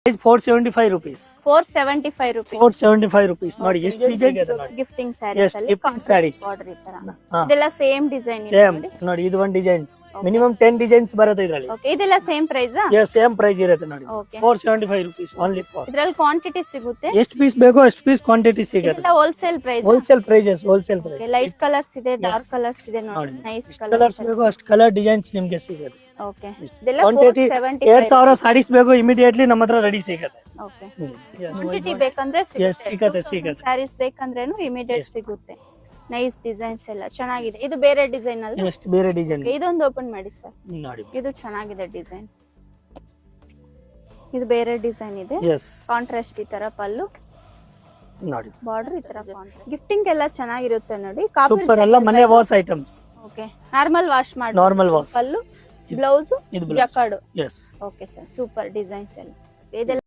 475 rupees. 475 rupees. 475 rupees. ನೋಡಿ ಎಷ್ಟು design ಇದೆ ನೋಡಿ. ಗಿಫ್ಟಿಂಗ್ Yes, ಸ್ಯಾರೀಸ್ ಅಲ್ಲಿ gifting sarees. ಬಾರ್ಡರ್ ಈ ತರ ಹಾ. ಇದೆಲ್ಲ ಸೇಮ್ ಡಿಸೈನ್ ಇದೆ ಸೇಮ್ ನೋಡಿ. ನೋಡಿ ಇದು ಒಂದು ಡಿಸೈನ್ಸ್ ಮಿನಿಮಮ್ 10 ಡಿಸೈನ್ಸ್ ಬರುತ್ತೆ ಇದರಲ್ಲಿ. ಓಕೆ ಇದೆಲ್ಲ same price yes same price ಇರುತ್ತೆ ನೋಡಿ. Okay 475 rupees only for. ಇದರಲ್ಲಿ ಕ್ವಾಂಟಿಟಿ ಸಿಗುತ್ತೆ. ಎಷ್ಟು ಪೀಸ್ ಬೇಕೋ ಅಷ್ಟು ಪೀಸ್ ಕ್ವಾಂಟಿಟಿ ಸಿಗುತ್ತೆ. ಇದೆಲ್ಲ wholesale price. Wholesale prices wholesale price. Light colours ಇದೆ, ಡಾರ್ಕ್ ಕಲರ್ಸ್ ಇದೆ ನೋಡಿ. ನೋಡಿ ನೈಸ್ ಕಲರ್ಸ್ ಕಲರ್ಸ್. ಬೇಕೋ ಅಷ್ಟು ಕಲರ್ ಡಿಸೈನ್ಸ್ ನಿಮಗೆ ಸಿಗುತ್ತೆ. ಓಕೆ ಇದೆಲ್ಲ ಕ್ವಾಂಟಿಟಿ 475. 2000 ಸಾರೀಸ್ ಬೇಕು ಇಮಿಡಿಯೇಟ್ಲಿ ನಮ್ಮ ಹತ್ರ ರೆಡಿ ಸಿಗುತ್ತೆ. ಓಕೆ ಕ್ವಾಂಟಿಟಿ ಬೇಕಂದ್ರೆ ಸಿಗುತ್ತೆ. ಸ್ಯಾರೀಸ್ ಬೇಕಂದ್ರೇನು ಇಮಿಡಿಯೇಟ್ ಸಿಗುತ್ತೆ. ನೈಸ್ ಡಿಸೈನ್ಸ್ ಎಲ್ಲ ಚೆನ್ನಾಗಿದೆ. ಇದು ಬೇರೆ ಡಿಸೈನ್ ಅಲ್ಲ, ಎಷ್ಟು ಬೇರೆ ಡಿಸೈನ್ ಇದೊಂದು ಓಪನ್ ಮಾಡಿ ಸರ್. ನೋಡಿ. ಇದು ಚೆನ್ನಾಗಿದೆ ಡಿಸೈನ್. ಇದು ಬೇರೆ ಡಿಸೈನ್ ಇದೆ. ಎಸ್ ಕಾಂಟ್ರಾಸ್ಟ್ ಈ ತರ ಪಲ್ಲು, ನೋಡಿ ಬಾರ್ಡರ್ ಈ ತರ ಗಿಫ್ಟಿಂಗ್ ಎಲ್ಲ ಚೆನ್ನಾಗಿರುತ್ತೆ ನೋಡಿ. ಸೂಪರ್ ಎಲ್ಲ ಮನೆ wash items. Okay normal wash ಮಾಡಿ ನಾರ್ಮಲ್ ವಾಶ್. ಪಲ್ಲು, ಬ್ಲೌಸ್, ಇದು jacquard. Yes okay sir super designs ಎಲ್ಲ ಇದೆಲ್ಲ